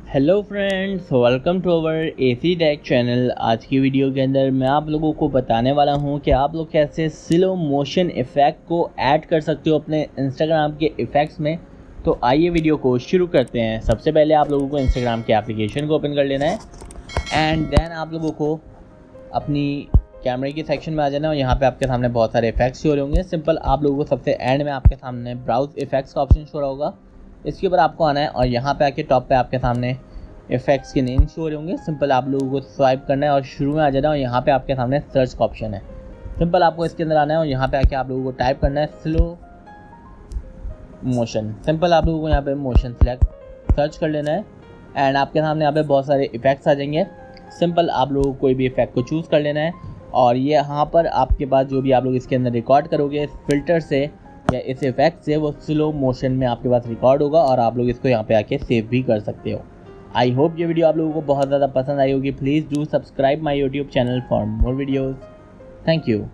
Hello friends, welcome to our AC tech channel. आज की video के अंदर मैं आप लोगों को बताने वाला हूं कि आप लोग कैसे स्लो मोशन इफ़ेक्ट को ऐड कर सकते हो अपने इंस्टाग्राम के इफ़ेक्ट्स में। तो आइए वीडियो को शुरू करते हैं। सबसे पहले आप लोगों को इंस्टाग्राम के एप्लीकेशन को ओपन कर लेना है एंड देन आप लोगों को अपनी कैमरे के सेक्शन में आ जाना है और यहाँ पे आपके सामने बहुत सारे इफेक्ट्स शो हो रहे होंगे। सिंपल आप लोगों को सबसे एंड में आपके सामने ब्राउज इफेक्ट्स का ऑप्शन शो रहा होगा, इसके ऊपर आपको आना है और यहाँ पे आके टॉप पे आपके सामने इफेक्ट्स के नेम शो हो रहे होंगे। सिंपल आप लोगों को स्वाइप करना है और शुरू में आ जाना है और यहाँ पे आपके सामने सर्च का ऑप्शन है। सिंपल आपको इसके अंदर आना है और यहाँ पे आके आप लोगों को टाइप करना है स्लो मोशन। सिंपल आप लोगों को यहाँ पे मोशन सेलेक्ट सर्च कर लेना है एंड आपके सामने यहाँ पे बहुत सारे इफेक्ट्स आ जाएंगे। सिंपल आप लोगों को कोई भी इफेक्ट को चूज़ कर लेना है और ये यहाँ पर आपके पास जो भी आप लोग इसके अंदर रिकॉर्ड करोगे इस फिल्टर से या इस इफेक्ट से वो स्लो मोशन में आपके पास रिकॉर्ड होगा और आप लोग इसको यहाँ पे आके सेव भी कर सकते हो। आई होप ये वीडियो आप लोगों को बहुत ज़्यादा पसंद आई होगी। Please do subscribe my YouTube channel for more videos. Thank you.